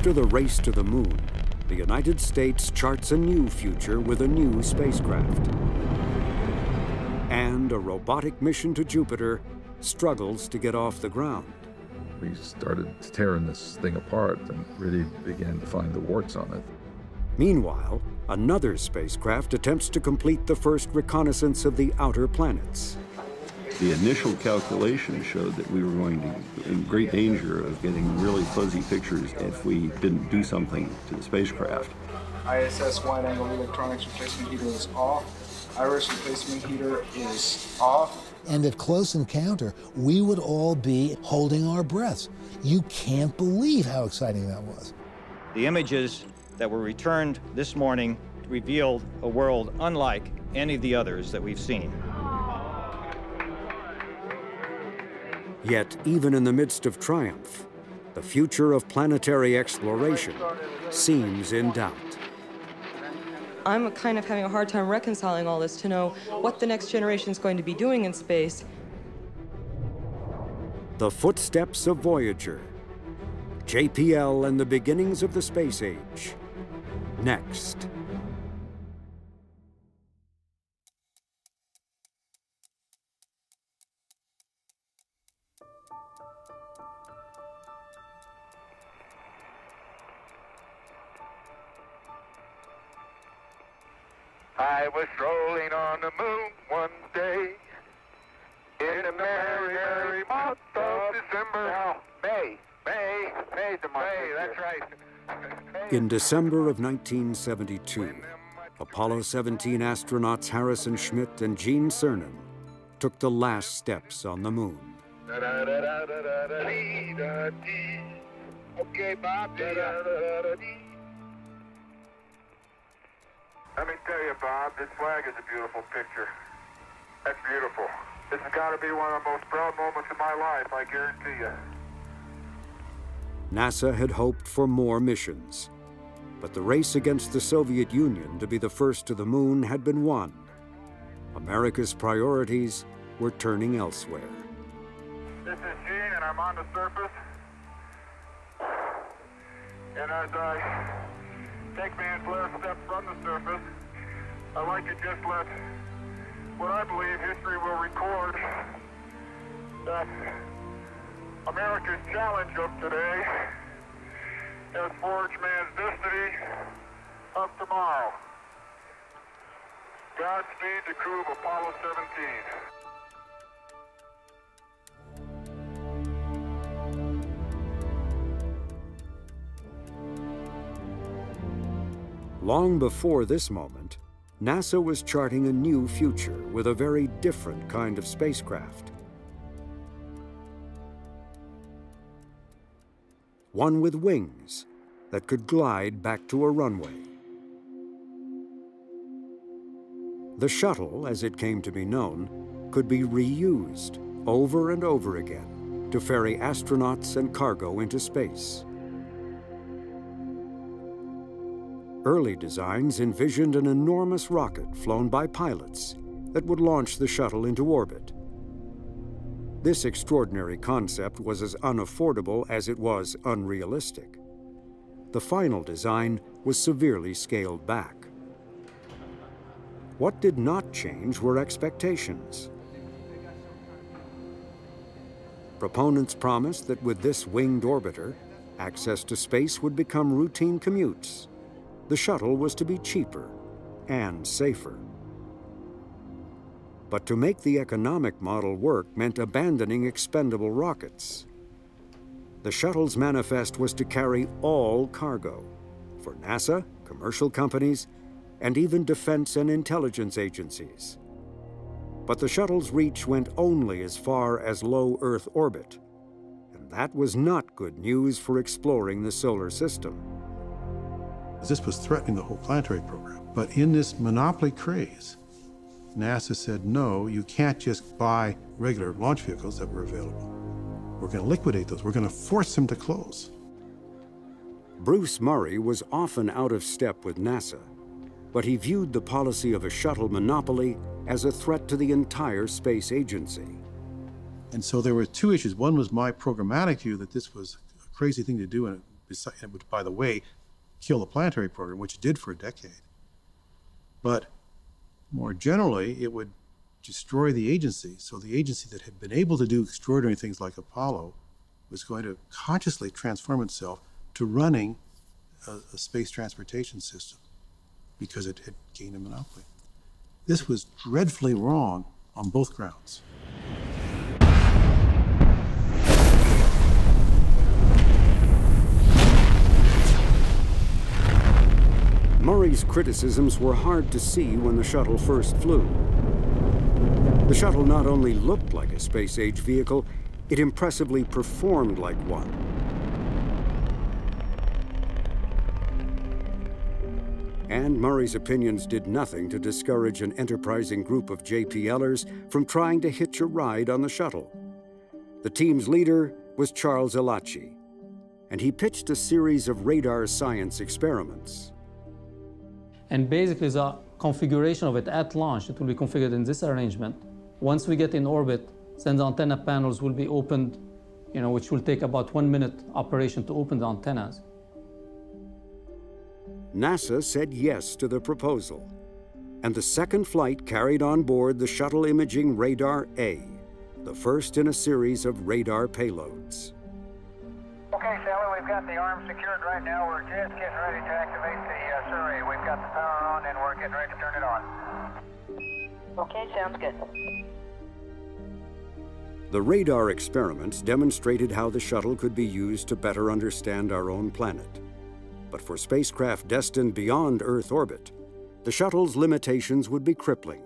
After the race to the moon, the United States charts a new future with a new spacecraft. And a robotic mission to Jupiter struggles to get off the ground. We started tearing this thing apart and really began to find the warts on it. Meanwhile, another spacecraft attempts to complete the first reconnaissance of the outer planets. The initial calculation showed that we were going to be in great danger of getting really fuzzy pictures if we didn't do something to the spacecraft. ISS wide-angle electronics replacement heater is off. Iris replacement heater is off. And at close encounter, we would all be holding our breaths. You can't believe how exciting that was. The images that were returned this morning revealed a world unlike any of the others that we've seen. Yet, even in the midst of triumph, the future of planetary exploration seems in doubt. I'm kind of having a hard time reconciling all this to know what the next generation is going to be doing in space. The footsteps of Voyager, JPL and the beginnings of the space age. Next. I was strolling on the moon one day in the merry, merry month of December. No, May's the month. May, that's right. In December of 1972, Apollo 17 astronauts Harrison Schmitt and Gene Cernan took the last steps on the moon. Okay, Bob. Let me tell you, Bob, this flag is a beautiful picture. That's beautiful. This has got to be one of the most proud moments of my life, I guarantee you. NASA had hoped for more missions, but the race against the Soviet Union to be the first to the moon had been won. America's priorities were turning elsewhere. This is Gene, and I'm on the surface. And as I take man's last step from the surface, I'd like to just let what I believe history will record, that America's challenge of today has forged man's destiny of tomorrow. Godspeed the crew of Apollo 17. Long before this moment, NASA was charting a new future with a very different kind of spacecraft. One with wings that could glide back to a runway. The shuttle, as it came to be known, could be reused over and over again to ferry astronauts and cargo into space. Early designs envisioned an enormous rocket flown by pilots that would launch the shuttle into orbit. This extraordinary concept was as unaffordable as it was unrealistic. The final design was severely scaled back. What did not change were expectations. Proponents promised that with this winged orbiter, access to space would become routine commutes. The shuttle was to be cheaper and safer. But to make the economic model work meant abandoning expendable rockets. The shuttle's manifest was to carry all cargo for NASA, commercial companies, and even defense and intelligence agencies. But the shuttle's reach went only as far as low Earth orbit, and that was not good news for exploring the solar system. This was threatening the whole planetary program. But in this monopoly craze, NASA said, no, you can't just buy regular launch vehicles that were available. We're going to liquidate those. We're going to force them to close. Bruce Murray was often out of step with NASA, but he viewed the policy of a shuttle monopoly as a threat to the entire space agency. And so there were two issues. One was my programmatic view that this was a crazy thing to do and it would, by the way, kill the planetary program, which it did for a decade. But more generally, it would destroy the agency. So the agency that had been able to do extraordinary things like Apollo was going to consciously transform itself to running a space transportation system because it had gained a monopoly. This was dreadfully wrong on both grounds. Murray's criticisms were hard to see when the shuttle first flew. The shuttle not only looked like a space-age vehicle, it impressively performed like one. And Murray's opinions did nothing to discourage an enterprising group of JPLers from trying to hitch a ride on the shuttle. The team's leader was Charles Elachi, and he pitched a series of radar science experiments. And basically the configuration of it at launch, it will be configured in this arrangement. Once we get in orbit, then the antenna panels will be opened, which will take about 1 minute operation to open the antennas. NASA said yes to the proposal, and the second flight carried on board the Shuttle Imaging Radar A, the first in a series of radar payloads. Okay, Sally, we've got the arm secured right now. We're just getting ready to activate the survey. We've got the power on and we're getting ready to turn it on. Okay, sounds good. The radar experiments demonstrated how the shuttle could be used to better understand our own planet. But for spacecraft destined beyond Earth orbit, the shuttle's limitations would be crippling.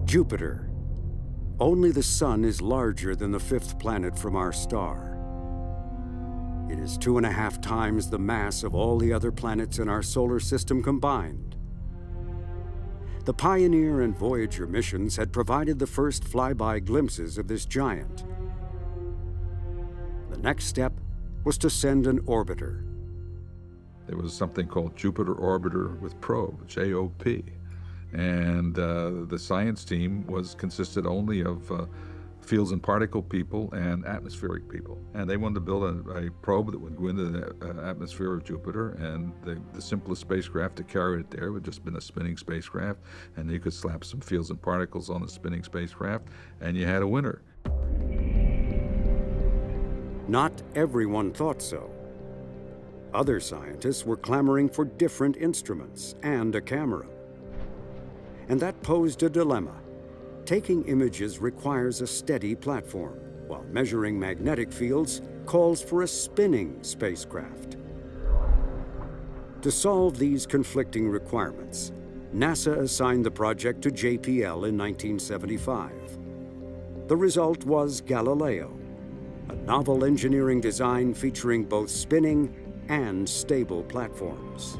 Jupiter. Only the Sun is larger than the fifth planet from our star. It is 2.5 times the mass of all the other planets in our solar system combined. The Pioneer and Voyager missions had provided the first flyby glimpses of this giant. The next step was to send an orbiter. There was something called Jupiter Orbiter with Probe, JOP. And the science team consisted only of fields and particle people and atmospheric people. And they wanted to build a probe that would go into the atmosphere of Jupiter, and the simplest spacecraft to carry it there would just been a spinning spacecraft, and you could slap some fields and particles on the spinning spacecraft, and you had a winner. Not everyone thought so. Other scientists were clamoring for different instruments and a camera. And that posed a dilemma. Taking images requires a steady platform, while measuring magnetic fields calls for a spinning spacecraft. To solve these conflicting requirements, NASA assigned the project to JPL in 1975. The result was Galileo, a novel engineering design featuring both spinning and stable platforms.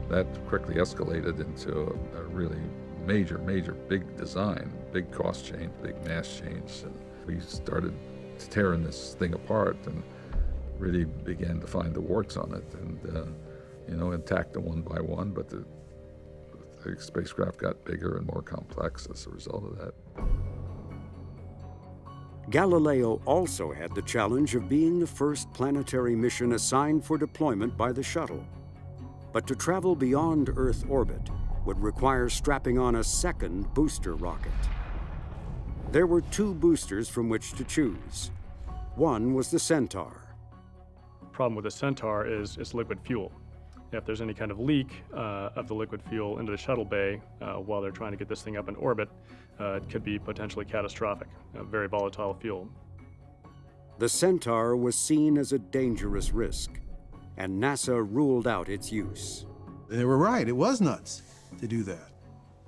That quickly escalated into a really major, big design, big cost change, big mass change. And we started tearing this thing apart and really began to find the warts on it and attacked them one by one, but the spacecraft got bigger and more complex as a result of that. Galileo also had the challenge of being the first planetary mission assigned for deployment by the shuttle. But to travel beyond Earth orbit would require strapping on a second booster rocket. There were 2 boosters from which to choose. One was the Centaur. The problem with the Centaur is it's liquid fuel. If there's any kind of leak of the liquid fuel into the shuttle bay while they're trying to get this thing up in orbit, it could be potentially catastrophic, a very volatile fuel. The Centaur was seen as a dangerous risk, and NASA ruled out its use. They were right, it was nuts to do that.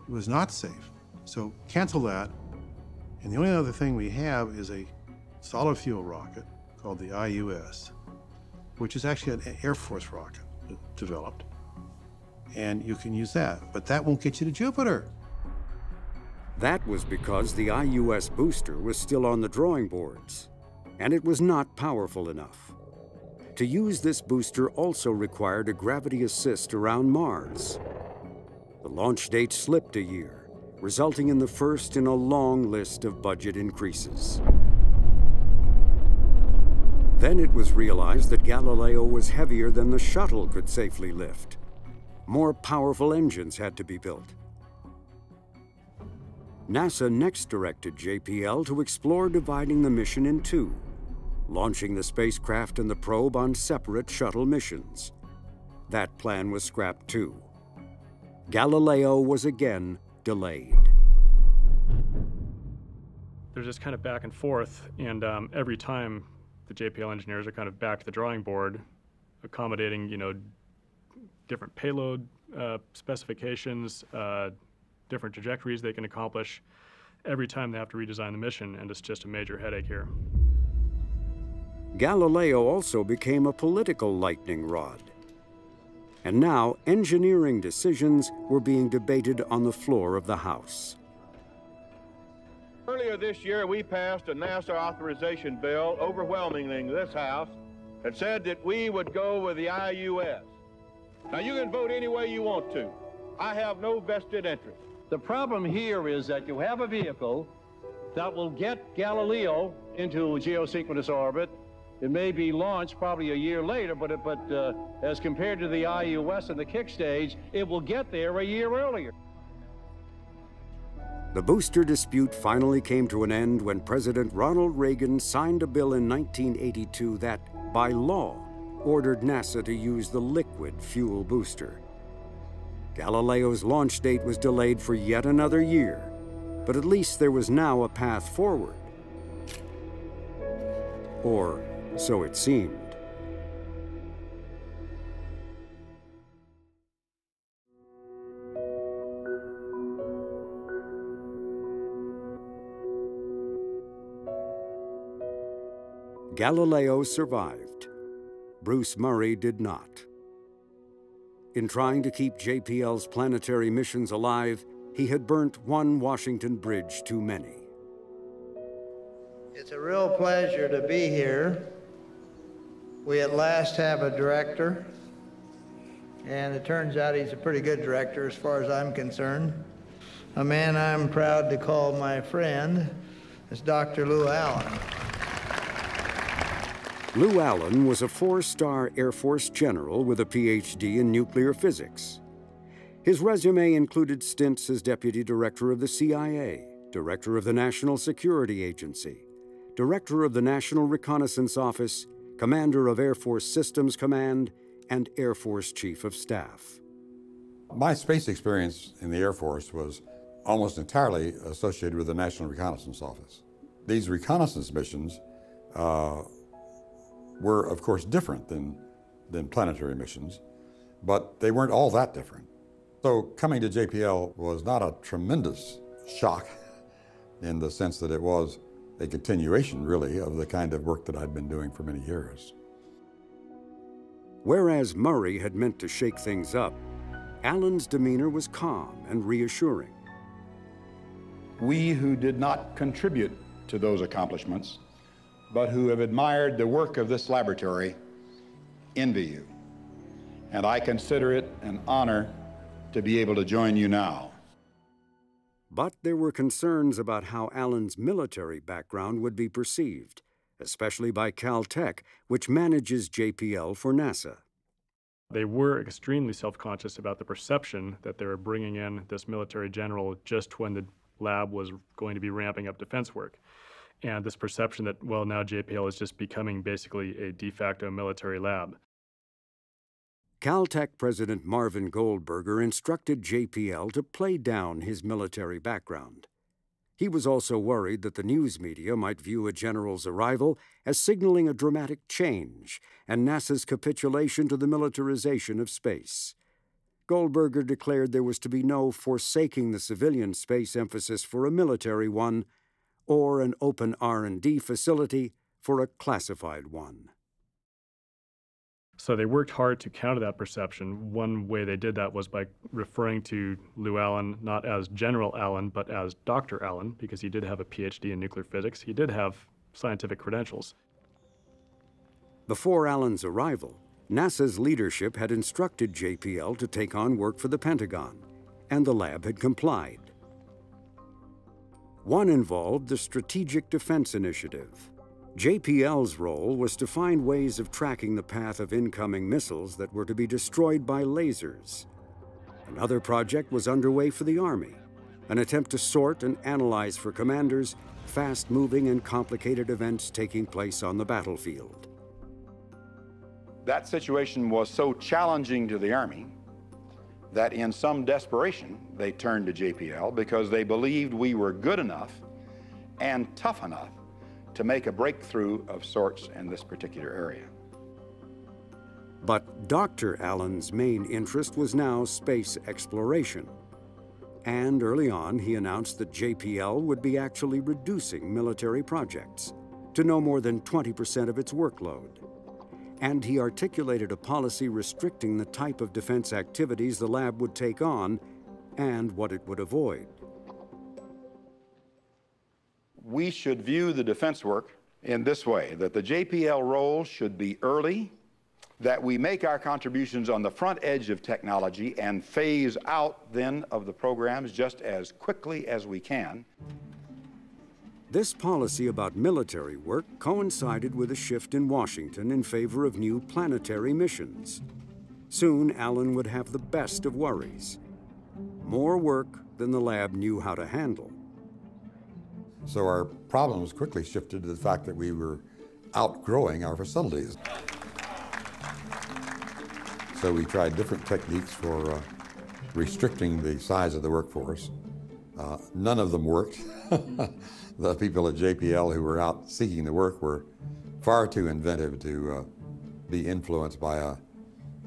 It was not safe. So cancel that. And the only other thing we have is a solid fuel rocket called the IUS, which is actually an Air Force rocket developed. And you can use that, but that won't get you to Jupiter. That was because the IUS booster was still on the drawing boards, and it was not powerful enough. to use this booster also required a gravity assist around Mars. The launch date slipped a year, resulting in the first in a long list of budget increases. Then it was realized that Galileo was heavier than the shuttle could safely lift. More powerful engines had to be built. NASA next directed JPL to explore dividing the mission in two, launching the spacecraft and the probe on separate shuttle missions. That plan was scrapped too. Galileo was again delayed. They're just kind of back and forth, and every time the JPL engineers are kind of back to the drawing board, accommodating, different payload specifications, different trajectories they can accomplish. Every time they have to redesign the mission, and it's just a major headache here. Galileo also became a political lightning rod. And now engineering decisions were being debated on the floor of the House. Earlier this year, we passed a NASA authorization bill overwhelmingly in this House that said that we would go with the IUS. Now, you can vote any way you want to. I have no vested interest. The problem here is that you have a vehicle that will get Galileo into geosynchronous orbit. It may be launched probably a year later, but as compared to the IUS and the kick stage, it will get there a year earlier. The booster dispute finally came to an end when President Ronald Reagan signed a bill in 1982 that, by law, ordered NASA to use the liquid fuel booster. Galileo's launch date was delayed for yet another year, but at least there was now a path forward. Or so it seemed. Galileo survived. Bruce Murray did not. In trying to keep JPL's planetary missions alive, he had burnt one Washington bridge too many. It's a real pleasure to be here. We at last have a director, and it turns out he's a pretty good director as far as I'm concerned. A man I'm proud to call my friend is Dr. Lou Allen. Lou Allen was a four-star Air Force general with a PhD in nuclear physics. His resume included stints as deputy director of the CIA, director of the National Security Agency, director of the National Reconnaissance Office, commander of Air Force Systems Command, and Air Force Chief of Staff. My space experience in the Air Force was almost entirely associated with the National Reconnaissance Office. These reconnaissance missions were, of course, different than planetary missions, but they weren't all that different. So coming to JPL was not a tremendous shock in the sense that it was a continuation, really, of the kind of work that I'd been doing for many years. Whereas Murray had meant to shake things up, Allen's demeanor was calm and reassuring. We who did not contribute to those accomplishments, but who have admired the work of this laboratory, envy you. And I consider it an honor to be able to join you now. But there were concerns about how Allen's military background would be perceived, especially by Caltech, which manages JPL for NASA. They were extremely self-conscious about the perception that they were bringing in this military general just when the lab was going to be ramping up defense work. And this perception that, well, now JPL is just becoming basically a de facto military lab. Caltech President Marvin Goldberger instructed JPL to play down his military background. He was also worried that the news media might view a general's arrival as signaling a dramatic change and NASA's capitulation to the militarization of space. Goldberger declared there was to be no forsaking the civilian space emphasis for a military one, or an open R&D facility for a classified one. So they worked hard to counter that perception. One way they did that was by referring to Lou Allen not as General Allen, but as Dr. Allen, because he did have a PhD in nuclear physics. He did have scientific credentials. Before Allen's arrival, NASA's leadership had instructed JPL to take on work for the Pentagon, and the lab had complied. One involved the Strategic Defense Initiative. JPL's role was to find ways of tracking the path of incoming missiles that were to be destroyed by lasers. Another project was underway for the Army, an attempt to sort and analyze for commanders fast-moving and complicated events taking place on the battlefield. That situation was so challenging to the Army that in some desperation they turned to JPL because they believed we were good enough and tough enough to make a breakthrough of sorts in this particular area. But Dr. Allen's main interest was now space exploration. And early on, he announced that JPL would be actually reducing military projects to no more than 20% of its workload. And he articulated a policy restricting the type of defense activities the lab would take on and what it would avoid. We should view the defense work in this way, that the JPL role should be early, that we make our contributions on the front edge of technology and phase out then of the programs just as quickly as we can. This policy about military work coincided with a shift in Washington in favor of new planetary missions. Soon, Allen would have the best of worries: more work than the lab knew how to handle. So our problems quickly shifted to the fact that we were outgrowing our facilities. So we tried different techniques for restricting the size of the workforce. None of them worked. The people at JPL who were out seeking the work were far too inventive to be influenced by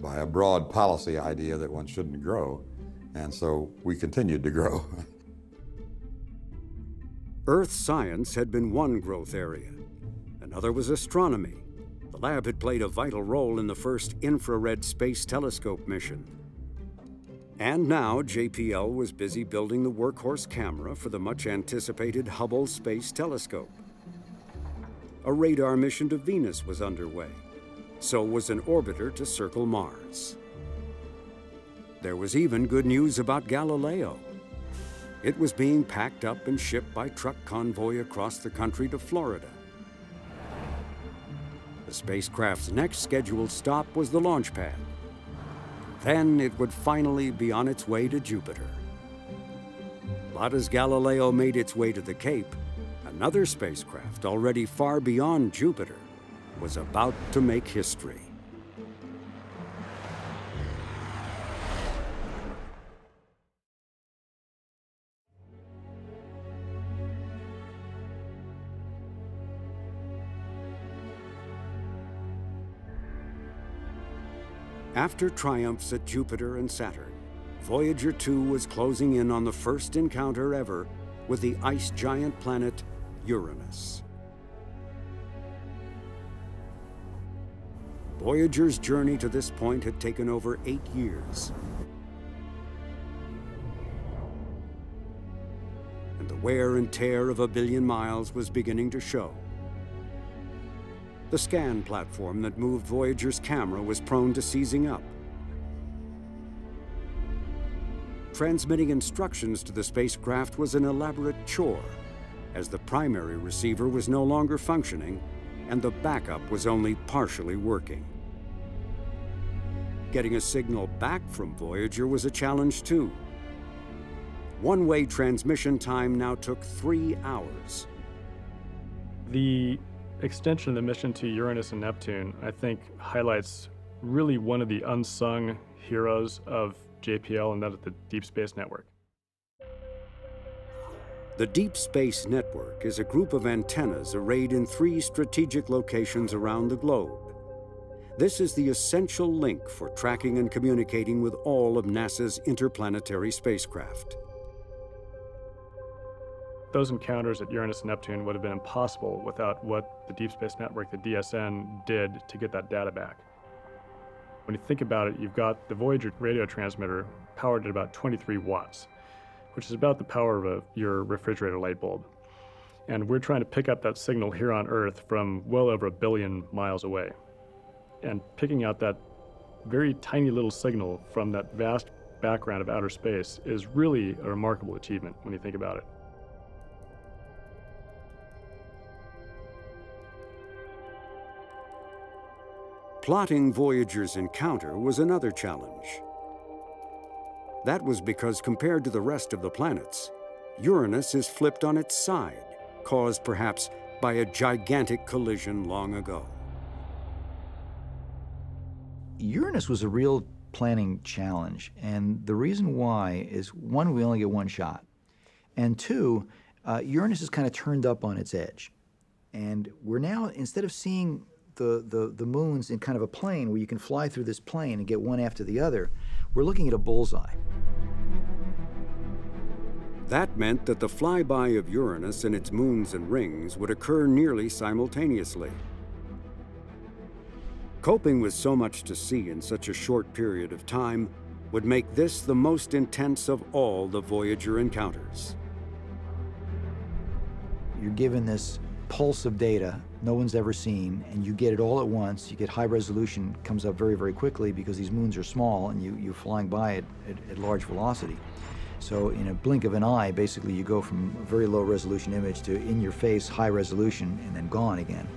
a broad policy idea that one shouldn't grow. And so we continued to grow. Earth science had been one growth area. Another was astronomy. The lab had played a vital role in the first infrared space telescope mission. And now JPL was busy building the workhorse camera for the much-anticipated Hubble Space Telescope. A radar mission to Venus was underway. So was an orbiter to circle Mars. There was even good news about Galileo. It was being packed up and shipped by truck convoy across the country to Florida. The spacecraft's next scheduled stop was the launch pad. Then it would finally be on its way to Jupiter. But as Galileo made its way to the Cape, another spacecraft already far beyond Jupiter was about to make history. After triumphs at Jupiter and Saturn, Voyager 2 was closing in on the first encounter ever with the ice giant planet Uranus. Voyager's journey to this point had taken over 8 years. And the wear and tear of 1 billion miles was beginning to show. The scan platform that moved Voyager's camera was prone to seizing up. Transmitting instructions to the spacecraft was an elaborate chore, as the primary receiver was no longer functioning and the backup was only partially working. Getting a signal back from Voyager was a challenge too. One-way transmission time now took 3 hours. The extension of the mission to Uranus and Neptune, I think, highlights really one of the unsung heroes of JPL, and that is the Deep Space Network. The Deep Space Network is a group of antennas arrayed in 3 strategic locations around the globe. This is the essential link for tracking and communicating with all of NASA's interplanetary spacecraft. Those encounters at Uranus and Neptune would have been impossible without what the Deep Space Network, the DSN, did to get that data back. When you think about it, you've got the Voyager radio transmitter powered at about 23 watts, which is about the power of your refrigerator light bulb. And we're trying to pick up that signal here on Earth from well over 1 billion miles away. and picking out that very tiny little signal from that vast background of outer space is really a remarkable achievement when you think about it. Plotting Voyager's encounter was another challenge. That was because compared to the rest of the planets, Uranus is flipped on its side, caused perhaps by a gigantic collision long ago. Uranus was a real planning challenge, and the reason why is, one, we only get one shot, and two, Uranus is kind of turned up on its edge. And we're now, instead of seeing the moons in kind of a plane where you can fly through this plane and get one after the other, we're looking at a bullseye. That meant that the flyby of Uranus and its moons and rings would occur nearly simultaneously. Coping with so much to see in such a short period of time would make this the most intense of all the Voyager encounters. You're given this pulse of data no one's ever seen, and you get it all at once. You get high resolution, comes up very, very quickly because these moons are small and you're flying by at large velocity. So in a blink of an eye, basically you go from a very low resolution image to in your face, high resolution, and then gone again.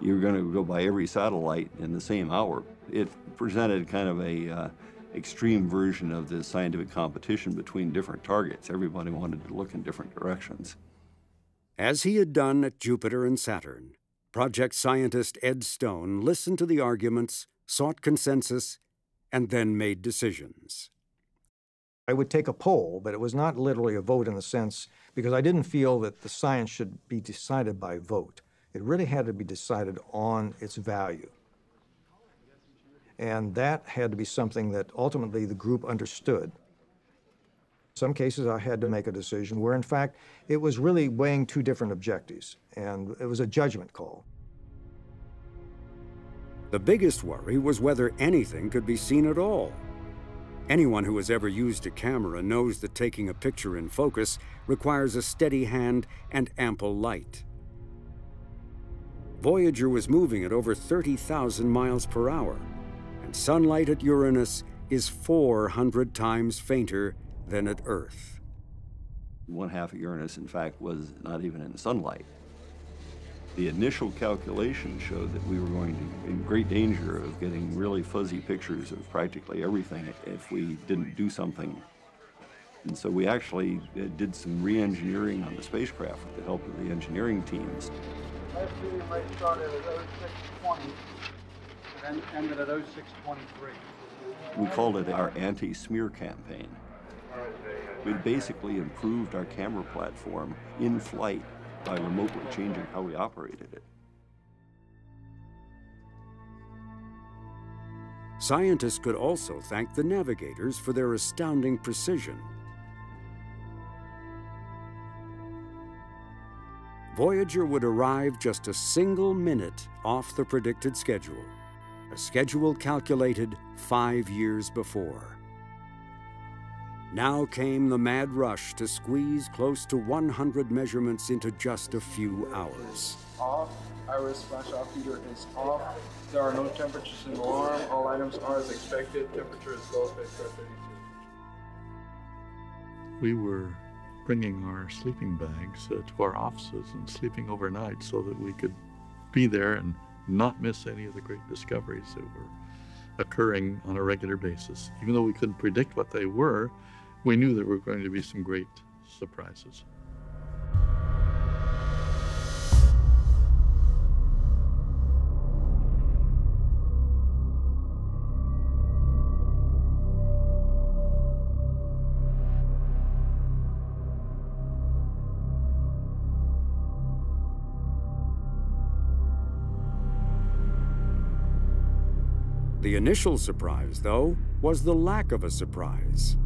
You're going to go by every satellite in the same hour. It presented kind of a extreme version of the scientific competition between different targets. Everybody wanted to look in different directions. As he had done at Jupiter and Saturn, project scientist Ed Stone listened to the arguments, sought consensus, and then made decisions. I would take a poll, but it was not literally a vote in the sense, because I didn't feel that the science should be decided by vote. It really had to be decided on its value. And that had to be something that ultimately the group understood. In some cases, I had to make a decision where, in fact, it was really weighing two different objectives, and it was a judgment call. The biggest worry was whether anything could be seen at all. Anyone who has ever used a camera knows that taking a picture in focus requires a steady hand and ample light. Voyager was moving at over 30,000 miles per hour, and sunlight at Uranus is 400 times fainter than at Earth. One half of Uranus, in fact, was not even in sunlight. The initial calculation showed that we were going to be in great danger of getting really fuzzy pictures of practically everything if we didn't do something. And so we actually did some re-engineering on the spacecraft with the help of the engineering teams. Last medium rate started at 0620 and ended at 0623. We called it our anti-smear campaign. We basically improved our camera platform in flight by remotely changing how we operated it. Scientists could also thank the navigators for their astounding precision. Voyager would arrive just a single minute off the predicted schedule, a schedule calculated 5 years before. Now came the mad rush to squeeze close to 100 measurements into just a few hours. Off. Iris flash-off heater is off. There are no temperatures in the alarm. All items are as expected. Temperature is go space 32. We were bringing our sleeping bags to our offices and sleeping overnight so that we could be there and not miss any of the great discoveries that were occurring on a regular basis. Even though we couldn't predict what they were, we knew there were going to be some great surprises. The initial surprise, though, was the lack of a surprise.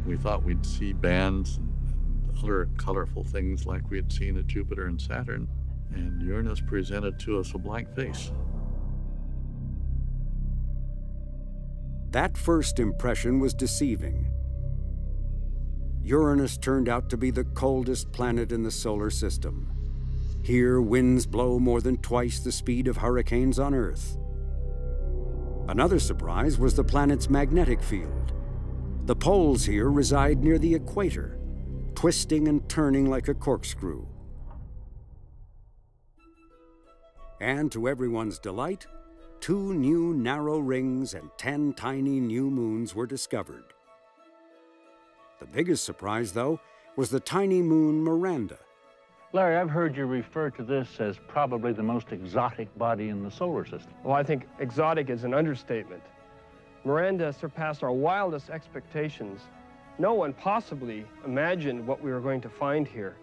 We thought we'd see bands and other colorful things like we had seen at Jupiter and Saturn, and Uranus presented to us a blank face. That first impression was deceiving. Uranus turned out to be the coldest planet in the solar system. Here, winds blow more than twice the speed of hurricanes on Earth. Another surprise was the planet's magnetic field. The poles here reside near the equator, twisting and turning like a corkscrew. And to everyone's delight, 2 new narrow rings and 10 tiny new moons were discovered. The biggest surprise, though, was the tiny moon Miranda. Larry, I've heard you refer to this as probably the most exotic body in the solar system. Well, I think exotic is an understatement. Miranda surpassed our wildest expectations. No one possibly imagined what we were going to find here.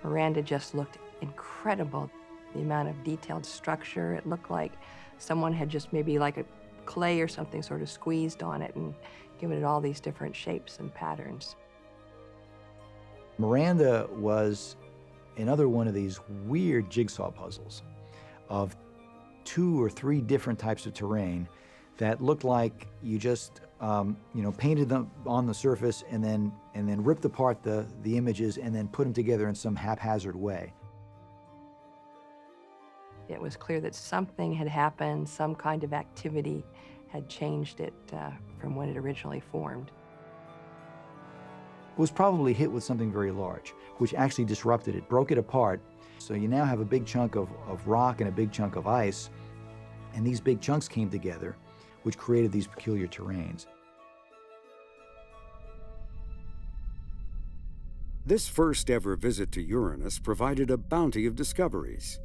Miranda just looked incredible. The amount of detailed structure, it looked like someone had just maybe like a clay or something sort of squeezed on it and given it all these different shapes and patterns. Miranda was another one of these weird jigsaw puzzles of 2 or 3 different types of terrain that looked like you just painted them on the surface and then ripped apart the images and then put them together in some haphazard way. It was clear that something had happened, some kind of activity had changed it from when it originally formed. It was probably hit with something very large, which actually disrupted it, broke it apart. So you now have a big chunk of rock and a big chunk of ice, and these big chunks came together, which created these peculiar terrains. This first ever visit to Uranus provided a bounty of discoveries.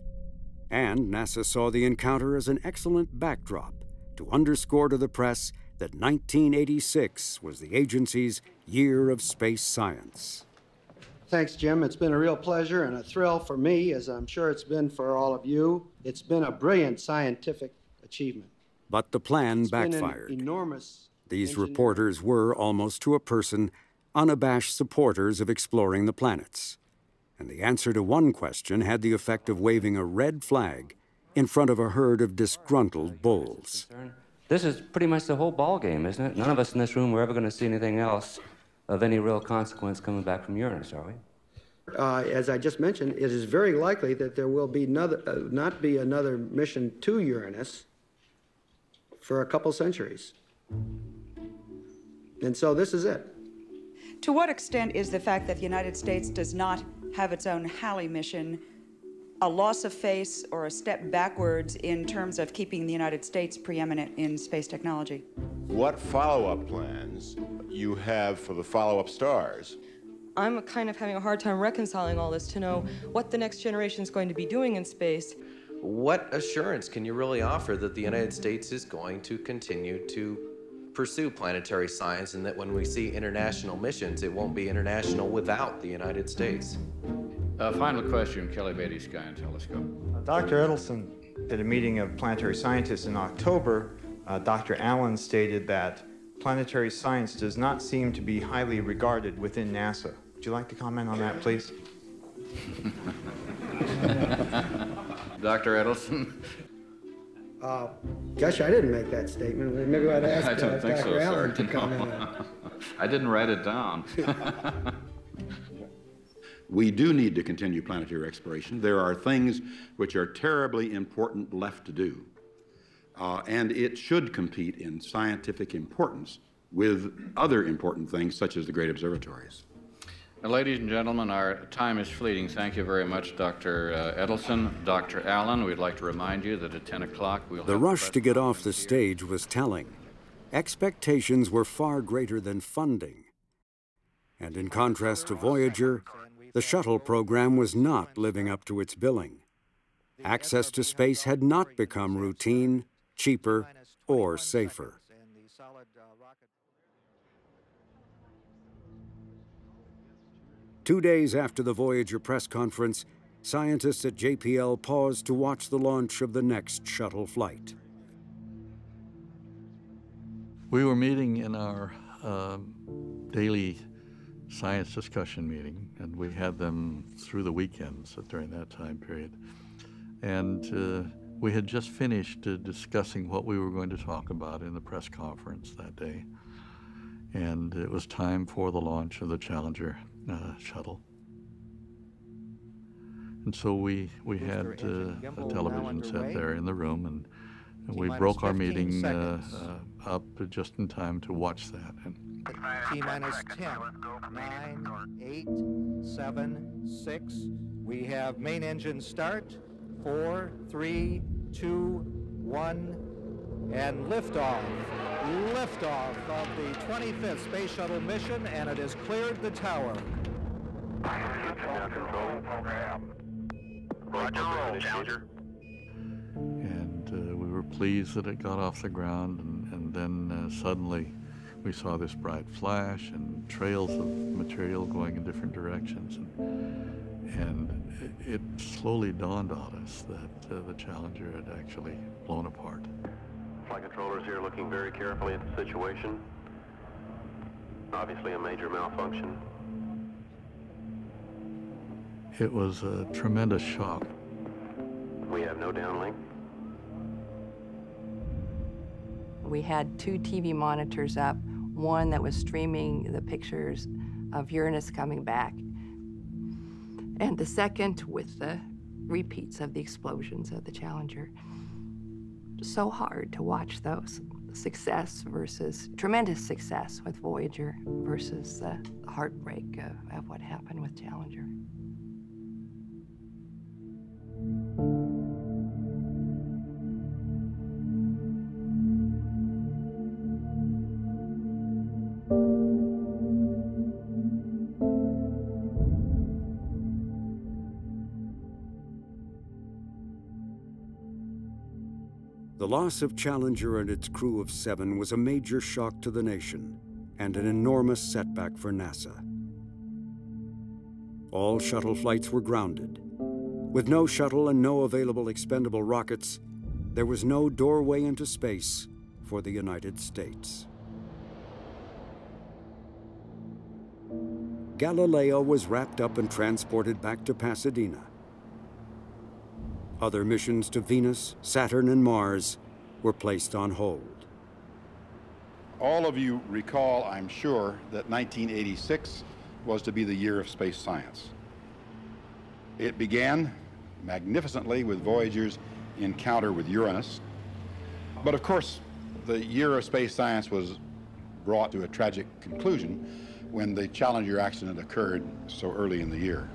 And NASA saw the encounter as an excellent backdrop to underscore to the press that 1986 was the agency's year of space science. Thanks, Jim. It's been a real pleasure and a thrill for me, as I'm sure it's been for all of you. It's been a brilliant scientific achievement. But the plan It's backfired. been an enormous These reporters were, almost to a person, unabashed supporters of exploring the planets. And the answer to one question had the effect of waving a red flag in front of a herd of disgruntled bulls. This is pretty much the whole ball game, isn't it? None of us in this room were ever going to see anything else of any real consequence coming back from Uranus, are we? As I just mentioned, it is very likely that there will be not be another mission to Uranus for a couple centuries. And so this is it. To what extent is the fact that the United States does not have its own Halley mission a loss of face or a step backwards in terms of keeping the United States preeminent in space technology? What follow-up plans you have for the follow-up stars? I'm kind of having a hard time reconciling all this to know what the next generation is going to be doing in space. What assurance can you really offer that the United States is going to continue to pursue planetary science and that when we see international missions, it won't be international without the United States? Final question, Kelly Beatty, Sky and Telescope. Dr. Edelson, at a meeting of planetary scientists in October, Dr. Allen stated that planetary science does not seem to be highly regarded within NASA. Would you like to comment on that, please? Dr. Edelson? Gosh, I didn't make that statement. Maybe I'd ask I don't think Dr. so, Allen sir. to comment on it. I didn't write it down. We do need to continue planetary exploration. There are things which are terribly important left to do. And it should compete in scientific importance with other important things such as the great observatories. Now, ladies and gentlemen, our time is fleeting. Thank you very much, Dr. Edelson. Dr. Allen, we'd like to remind you that at 10 o'clock we'll The have rush to get off the stage was telling. Expectations were far greater than funding. And in contrast to Voyager, the shuttle program was not living up to its billing. Access to space had not become routine, cheaper, or safer. Two days after the Voyager press conference, scientists at JPL paused to watch the launch of the next shuttle flight. We were meeting in our daily science discussion meeting, and we had them through the weekends during that time period. And We had just finished discussing what we were going to talk about in the press conference that day, and it was time for the launch of the Challenger shuttle. And so we had a television set there in the room, and we broke our meeting up just in time to watch that. T-minus 10, 9, 8, 7, 6. We have main engine start. 4, 3, 2, 1, and liftoff. Liftoff of the 25th Space Shuttle mission, and it has cleared the tower. And we were pleased that it got off the ground, and then suddenly we saw this bright flash and trails of material going in different directions. And it slowly dawned on us that the Challenger had actually blown apart. Flight controllers here looking very carefully at the situation. Obviously a major malfunction. It was a tremendous shock. We have no downlink. We had 2 TV monitors up, one that was streaming the pictures of Uranus coming back, and the second with the repeats of the explosions of the Challenger. So hard to watch those. Success versus tremendous success with Voyager versus the heartbreak of what happened with Challenger. The loss of Challenger and its crew of 7 was a major shock to the nation and an enormous setback for NASA. All shuttle flights were grounded. With no shuttle and no available expendable rockets, there was no doorway into space for the United States. Galileo was wrapped up and transported back to Pasadena. Other missions to Venus, Saturn, and Mars were placed on hold. All of you recall, I'm sure, that 1986 was to be the year of space science. It began magnificently with Voyager's encounter with Uranus. But of course, the year of space science was brought to a tragic conclusion when the Challenger accident occurred so early in the year.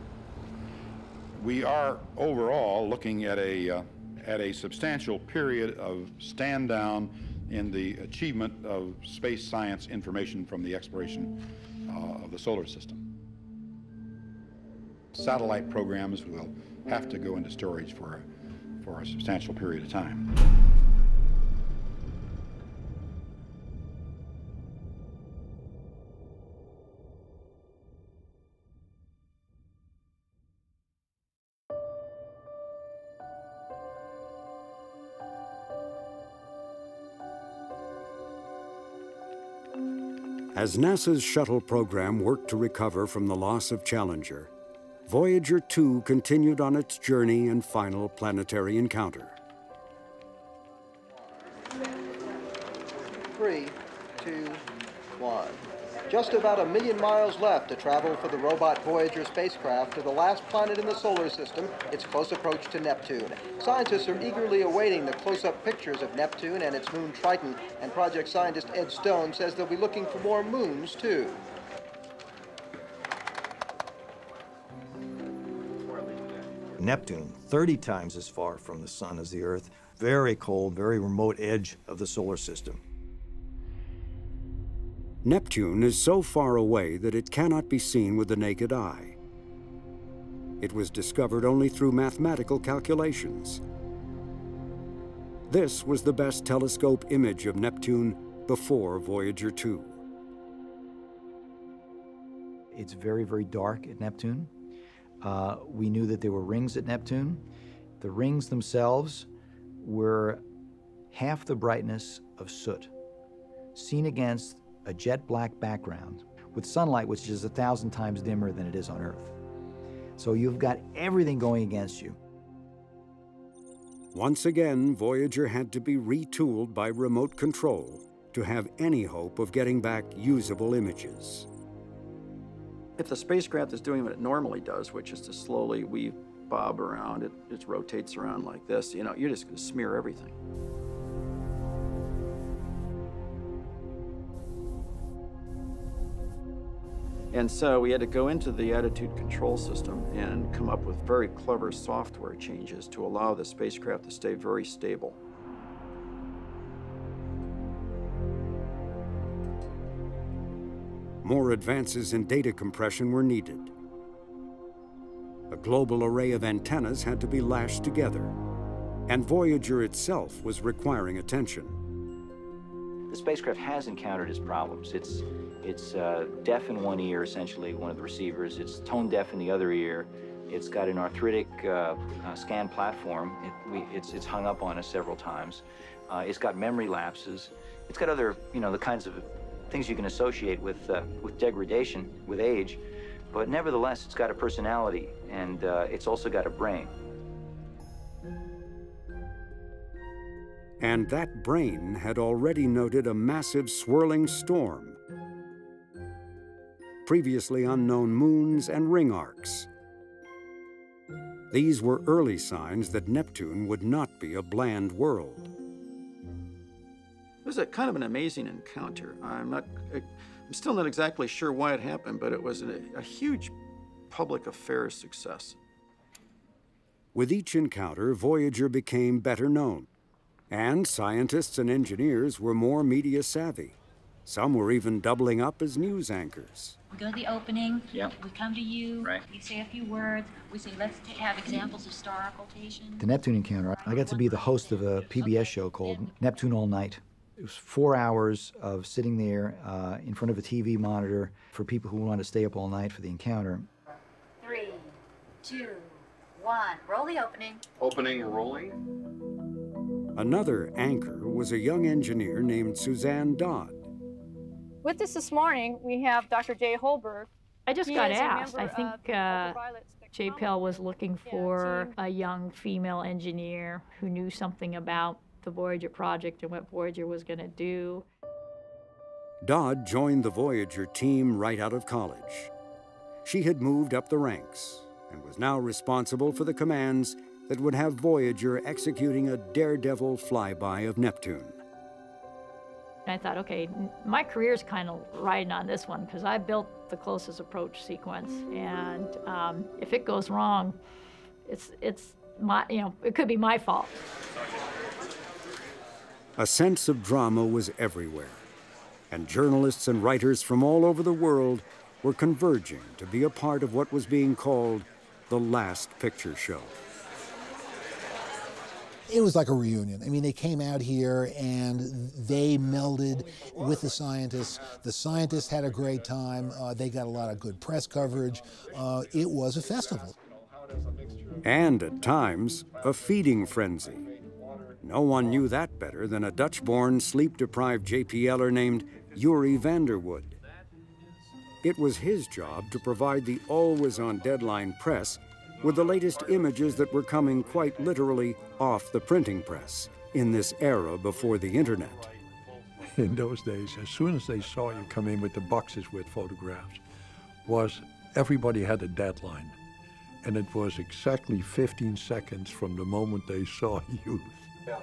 We are overall looking at a substantial period of stand down in the achievement of space science information from the exploration of the solar system. Satellite programs will have to go into storage for a substantial period of time. As NASA's shuttle program worked to recover from the loss of Challenger, Voyager 2 continued on its journey and final planetary encounter. 3, 2, 1. Just about 1 million miles left to travel for the robot Voyager spacecraft to the last planet in the solar system, its close approach to Neptune. Scientists are eagerly awaiting the close-up pictures of Neptune and its moon Triton, and project scientist Ed Stone says they'll be looking for more moons, too. Neptune, 30 times as far from the sun as the Earth, very cold, very remote edge of the solar system. Neptune is so far away that it cannot be seen with the naked eye. It was discovered only through mathematical calculations. This was the best telescope image of Neptune before Voyager 2. It's very, very dark at Neptune. We knew that there were rings at Neptune. The rings themselves were half the brightness of soot, seen against a jet black background with sunlight which is 1,000 times dimmer than it is on Earth. So you've got everything going against you. Once again, Voyager had to be retooled by remote control to have any hope of getting back usable images. If the spacecraft is doing what it normally does, which is to slowly weave bob around, it rotates around like this, you know, you're just going to smear everything. And so we had to go into the attitude control system and come up with very clever software changes to allow the spacecraft to stay very stable. More advances in data compression were needed. A global array of antennas had to be lashed together, and Voyager itself was requiring attention. The spacecraft has encountered its problems. It's deaf in one ear, essentially, one of the receivers. It's tone deaf in the other ear. It's got an arthritic scan platform. It's hung up on us several times. It's got memory lapses. It's got other, you know, the kinds of things you can associate with degradation, with age. But nevertheless, it's got a personality, and it's also got a brain. And that brain had already noted a massive swirling storm, previously unknown moons and ring arcs. These were early signs that Neptune would not be a bland world. It was a kind of an amazing encounter. I'm still not exactly sure why it happened, but it was a huge public affairs success. With each encounter, Voyager became better known, and scientists and engineers were more media savvy. Some were even doubling up as news anchors. We go to the opening, yep. We come to you, right. We say a few words, we say let's have examples of star occultation. The Neptune encounter, I got to be the host of a PBS show called Neptune All Night. It was 4 hours of sitting there in front of a TV monitor for people who wanted to stay up all night for the encounter. 3, 2, 1, roll the opening. Opening rolling. Another anchor was a young engineer named Suzanne Dodd. With us this morning, we have Dr. Jay Holberg. I just got asked. I think JPL was looking for a young female engineer who knew something about the Voyager project and what Voyager was going to do. Dodd joined the Voyager team right out of college. She had moved up the ranks and was now responsible for the commands that would have Voyager executing a daredevil flyby of Neptune. And I thought, okay, my career's kind of riding on this one because I built the closest approach sequence, and if it goes wrong, it's my, you know, it could be my fault. A sense of drama was everywhere, and journalists and writers from all over the world were converging to be a part of what was being called the last picture show. It was like a reunion. I mean, they came out here and they melded with the scientists. The scientists had a great time. They got a lot of good press coverage. It was a festival. And at times, a feeding frenzy. No one knew that better than a Dutch-born, sleep-deprived JPLer named Yuri Vanderwood. It was his job to provide the always-on-deadline press with the latest images that were coming quite literally off the printing press in this era before the internet. In those days, as soon as they saw you come in with the boxes with photographs, everybody had a deadline. And it was exactly 15 seconds from the moment they saw you.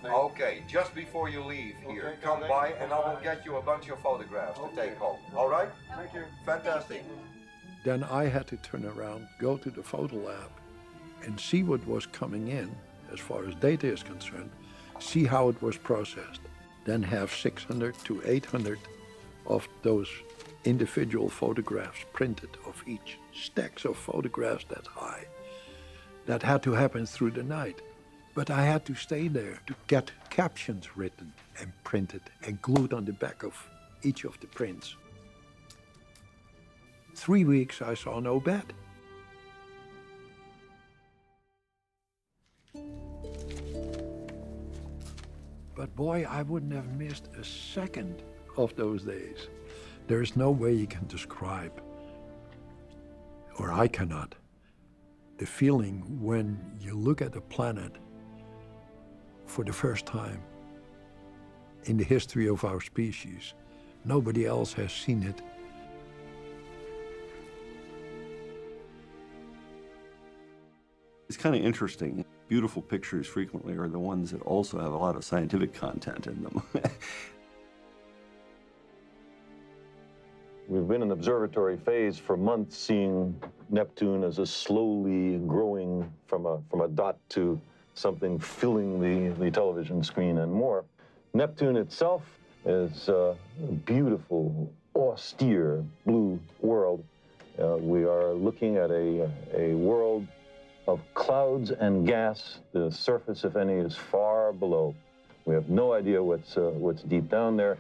Okay, just before you leave here, come by and I will get you a bunch of photographs to take home. All right? Thank you. Fantastic. Then I had to turn around, go to the photo lab, and see what was coming in, as far as data is concerned, see how it was processed, then have 600 to 800 of those individual photographs printed of each, stacks of photographs that high. That had to happen through the night. But I had to stay there to get captions written and printed and glued on the back of each of the prints. 3 weeks I saw no bed. But boy, I wouldn't have missed a second of those days. There is no way you can describe, or I cannot, the feeling when you look at a planet for the first time in the history of our species. Nobody else has seen it. It's kind of interesting. Beautiful pictures frequently are the ones that also have a lot of scientific content in them. We've been in observatory phase for months, seeing Neptune as a slowly growing from a dot to something filling the television screen and more. Neptune itself is a beautiful, austere blue world. We are looking at a world of clouds and gas. The surface, if any, is far below. We have no idea what's deep down there.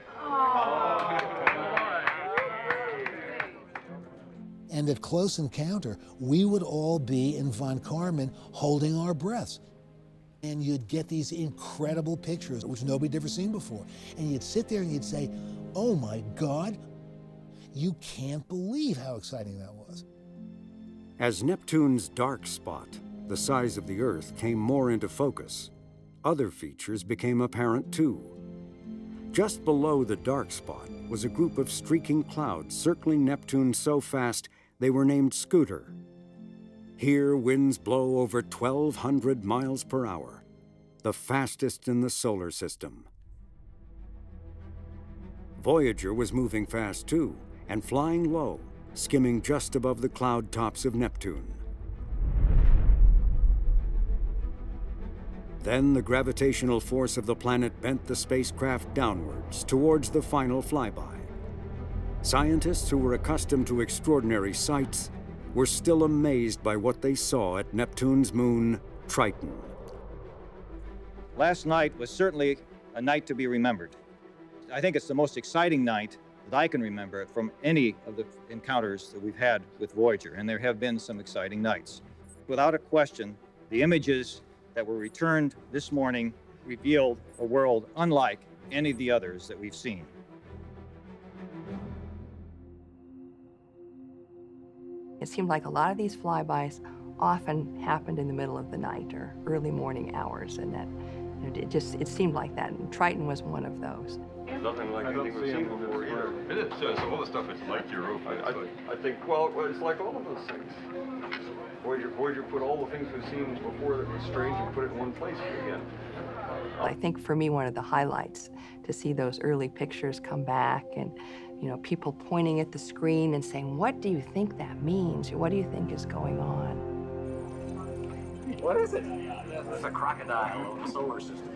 And at close encounter, we would all be in von Karman holding our breaths. And you'd get these incredible pictures, which nobody'd ever seen before. And you'd sit there and you'd say, oh my God, you can't believe how exciting that was. As Neptune's dark spot, the size of the Earth, came more into focus, other features became apparent too. Just below the dark spot was a group of streaking clouds circling Neptune so fast they were named Scooter. Here, winds blow over 1,200 miles per hour, the fastest in the solar system. Voyager was moving fast too, and flying low, skimming just above the cloud tops of Neptune. Then the gravitational force of the planet bent the spacecraft downwards towards the final flyby. Scientists who were accustomed to extraordinary sights were still amazed by what they saw at Neptune's moon, Triton. Last night was certainly a night to be remembered. I think it's the most exciting night that I can remember from any of the encounters that we've had with Voyager, and there have been some exciting nights. Without a question, the images that were returned this morning revealed a world unlike any of the others that we've seen. It seemed like a lot of these flybys often happened in the middle of the night or early morning hours, and that it seemed like that. And Triton was one of those. Nothing like anything we've seen before either. It is, so all the stuff is like Europa. I think, well, it's like all of those things. Voyager put all the things we've seen before that were strange and put it in one place again. I think for me, one of the highlights to see those early pictures come back and, you know, people pointing at the screen and saying, what do you think that means? What do you think is going on? What is it? It's a crocodile of the solar system.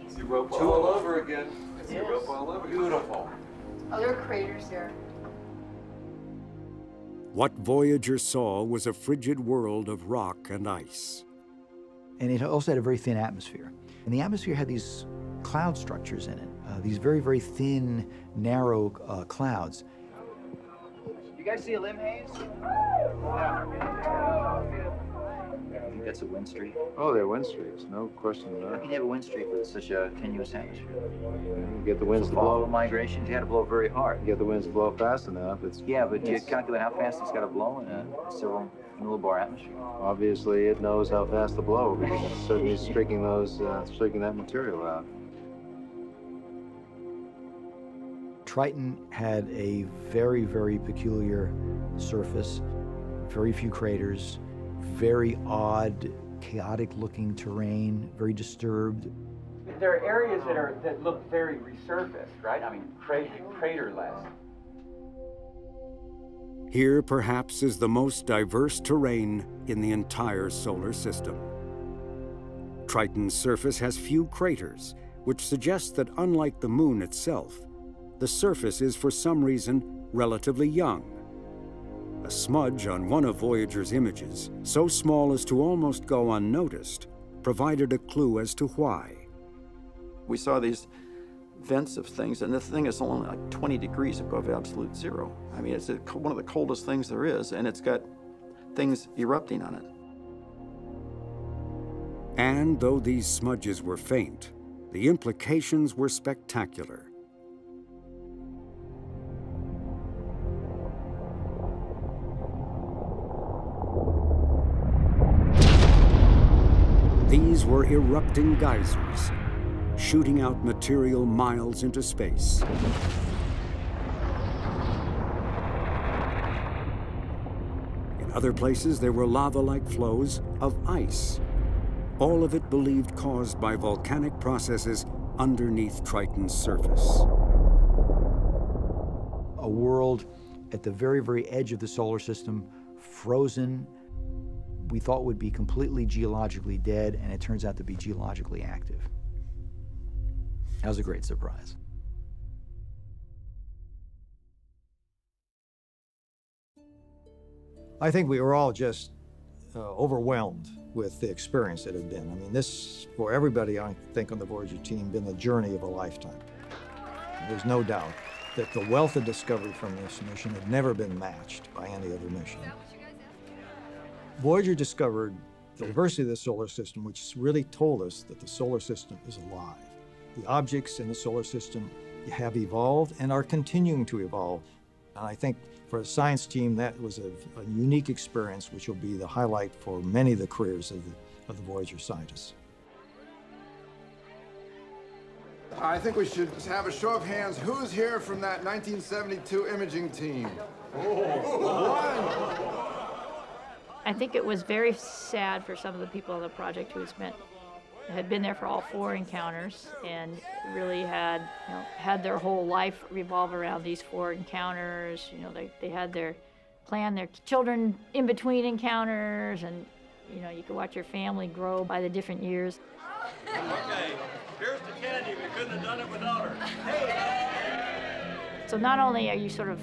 It's Europa all over again. It's Europa all over. Beautiful. Oh, there are craters there. What Voyager saw was a frigid world of rock and ice. And it also had a very thin atmosphere. And the atmosphere had these cloud structures in it, these very, very thin, narrow clouds. You guys see a limb haze? I think that's a wind streak. Oh, they're wind streaks, no question How about can it. you have a wind streak with such a tenuous atmosphere? You get the winds to Fall blow. migrations, you had to blow very hard. You get the winds to blow fast enough. Yeah, but do you calculate how fast it's got to blow in a several millibar atmosphere? Obviously, it knows how fast to blow because it's certainly streaking that material out. Triton had a very, very peculiar surface, very few craters, very odd, chaotic-looking terrain, very disturbed. There are areas that look very resurfaced, right? I mean, craterless. Here, perhaps, is the most diverse terrain in the entire solar system. Triton's surface has few craters, which suggests that unlike the moon itself, the surface is for some reason relatively young. A smudge on one of Voyager's images, so small as to almost go unnoticed, provided a clue as to why. We saw these vents of things, and this thing is only like 20 degrees above absolute zero. I mean, it's one of the coldest things there is, and it's got things erupting on it. And though these smudges were faint, the implications were spectacular. These were erupting geysers, shooting out material miles into space. In other places, there were lava-like flows of ice, all of it believed caused by volcanic processes underneath Triton's surface. A world at the very, very edge of the solar system, frozen, we thought would be completely geologically dead, and it turns out to be geologically active. That was a great surprise. I think we were all just overwhelmed with the experience it had been. I mean, this, for everybody, I think, on the Voyager team, been the journey of a lifetime. There's no doubt that the wealth of discovery from this mission had never been matched by any other mission. Voyager discovered the diversity of the solar system, which really told us that the solar system is alive. The objects in the solar system have evolved and are continuing to evolve. And I think for a science team, that was a unique experience, which will be the highlight for many of the careers of the Voyager scientists. I think we should have a show of hands. Who's here from that 1972 imaging team? I think it was very sad for some of the people on the project who had been there for all 4 encounters and really had, had their whole life revolve around these 4 encounters. They had their children in between encounters, and you could watch your family grow by the different years. Okay, here's the Kennedy. We couldn't have done it without her. So not only are you sort of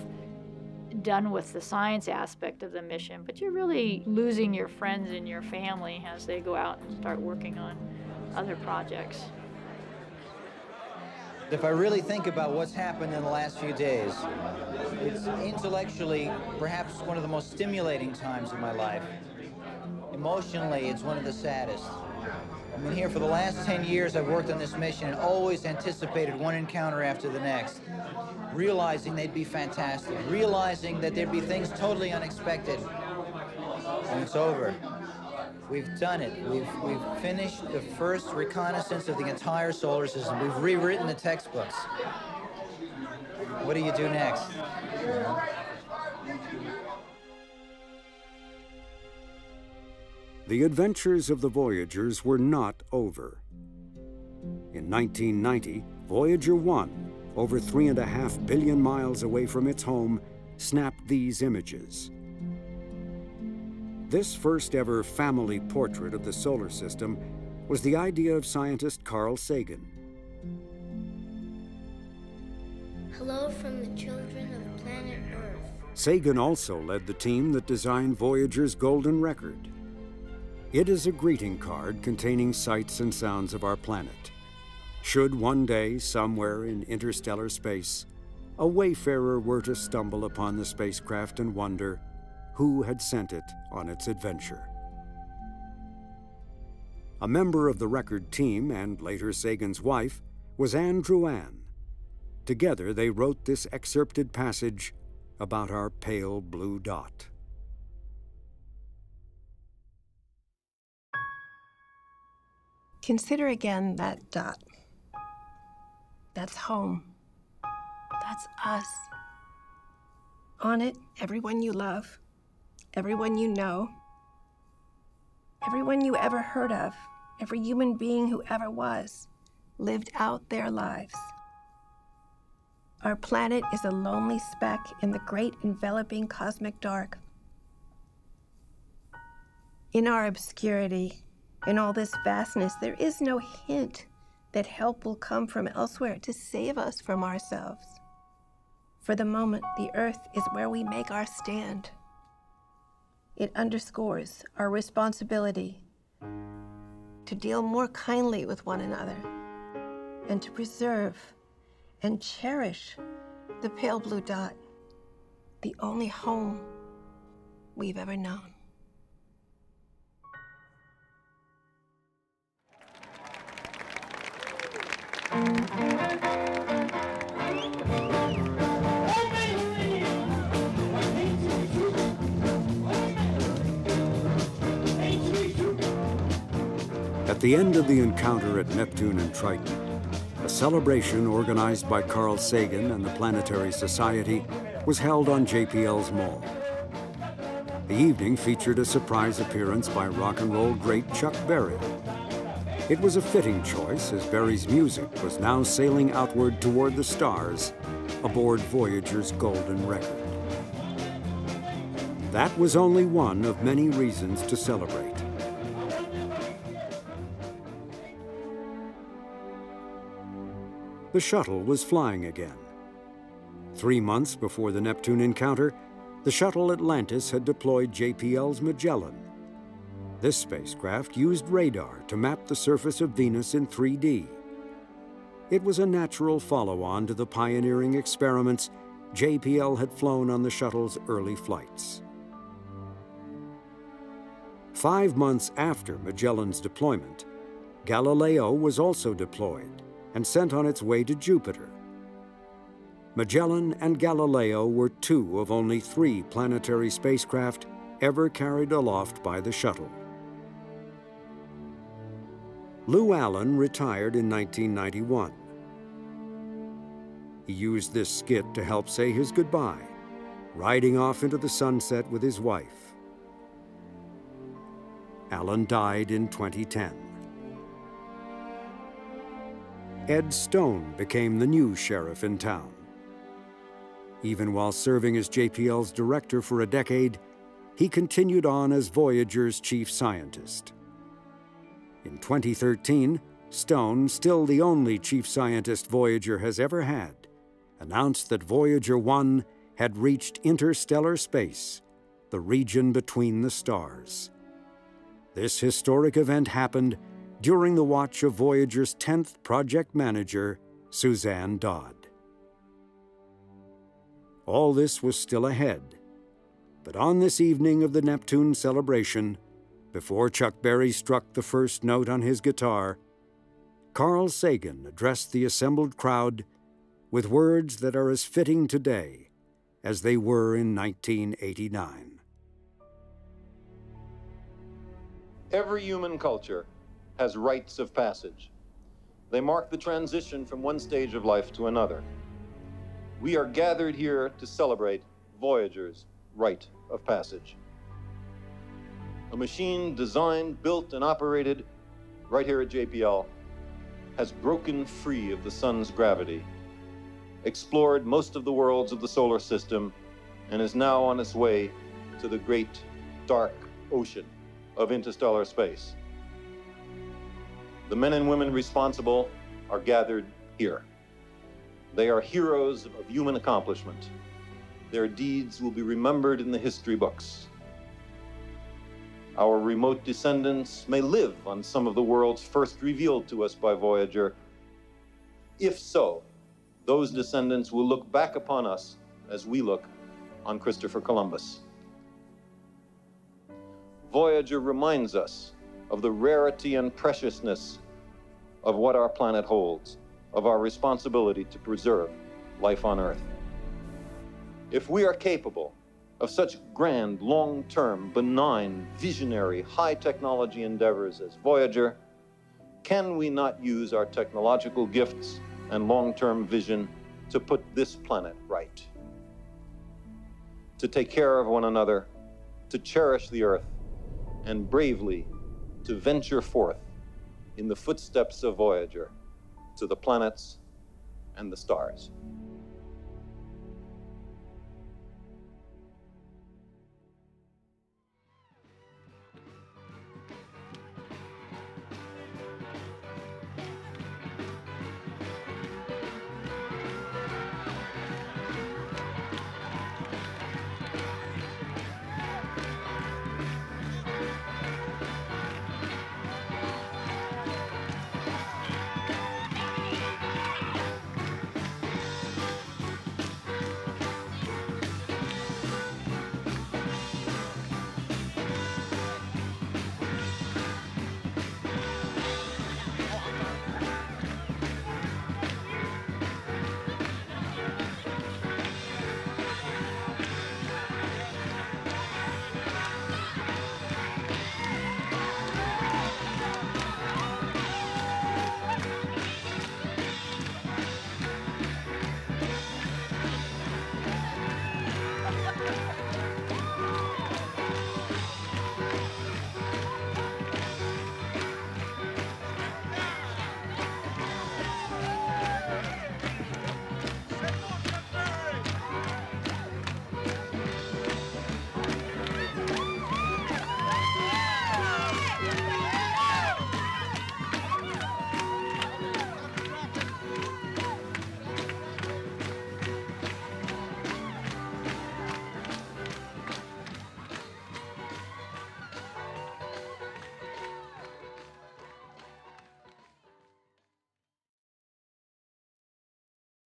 done with the science aspect of the mission, but you're really losing your friends and your family as they go out and start working on other projects. If I really think about what's happened in the last few days, it's intellectually perhaps one of the most stimulating times of my life. Emotionally, it's one of the saddest. I've been here for the last 10 years. I've worked on this mission and always anticipated one encounter after the next, realizing they'd be fantastic, realizing that there'd be things totally unexpected. And it's over. We've done it. We've finished the first reconnaissance of the entire solar system. We've rewritten the textbooks. What do you do next? The adventures of the Voyagers were not over. In 1990, Voyager 1, over 3.5 billion miles away from its home, snapped these images. This first ever family portrait of the solar system was the idea of scientist Carl Sagan. Hello from the children of planet Earth. Sagan also led the team that designed Voyager's golden record. It is a greeting card containing sights and sounds of our planet. Should one day, somewhere in interstellar space, a wayfarer were to stumble upon the spacecraft and wonder who had sent it on its adventure. A member of the record team, and later Sagan's wife, was Andrew Ann. Together they wrote this excerpted passage about our pale blue dot. Consider again that dot. That's home. That's us. On it, everyone you love, everyone you know, everyone you ever heard of, every human being who ever was, lived out their lives. Our planet is a lonely speck in the great enveloping cosmic dark. In our obscurity, in all this vastness, there is no hint that help will come from elsewhere to save us from ourselves. For the moment, the Earth is where we make our stand. It underscores our responsibility to deal more kindly with one another and to preserve and cherish the pale blue dot, the only home we've ever known. At At the end of the encounter at Neptune and Triton, a celebration organized by Carl Sagan and the Planetary Society was held on JPL's Mall. The evening featured a surprise appearance by rock and roll great Chuck Berry. It was a fitting choice, as Berry's music was now sailing outward toward the stars aboard Voyager's golden record. That was only one of many reasons to celebrate. The shuttle was flying again. 3 months before the Neptune encounter, the shuttle Atlantis had deployed JPL's Magellan. This spacecraft used radar to map the surface of Venus in 3D. It was a natural follow-on to the pioneering experiments JPL had flown on the shuttle's early flights. 5 months after Magellan's deployment, Galileo was also deployed and sent on its way to Jupiter. Magellan and Galileo were 2 of only 3 planetary spacecraft ever carried aloft by the shuttle. Lou Allen retired in 1991. He used this skit to help say his goodbye, riding off into the sunset with his wife. Allen died in 2010. Ed Stone became the new sheriff in town. Even while serving as JPL's director for a decade, he continued on as Voyager's chief scientist. In 2013, Stone, still the only chief scientist Voyager has ever had, announced that Voyager 1 had reached interstellar space, the region between the stars. This historic event happened during the watch of Voyager's 10th project manager, Suzanne Dodd. All this was still ahead, but on this evening of the Neptune celebration, before Chuck Berry struck the first note on his guitar, Carl Sagan addressed the assembled crowd with words that are as fitting today as they were in 1989. Every human culture has rites of passage. They mark the transition from one stage of life to another. We are gathered here to celebrate Voyager's rite of passage. A machine designed, built, and operated right here at JPL has broken free of the sun's gravity, explored most of the worlds of the solar system, and is now on its way to the great dark ocean of interstellar space. The men and women responsible are gathered here. They are heroes of human accomplishment. Their deeds will be remembered in the history books. Our remote descendants may live on some of the worlds first revealed to us by Voyager. If so, those descendants will look back upon us as we look on Christopher Columbus. Voyager reminds us of the rarity and preciousness of what our planet holds, of our responsibility to preserve life on Earth. If we are capable of such grand, long-term, benign, visionary, high-technology endeavors as Voyager, can we not use our technological gifts and long-term vision to put this planet right? To take care of one another, to cherish the Earth, and bravely to venture forth in the footsteps of Voyager to the planets and the stars.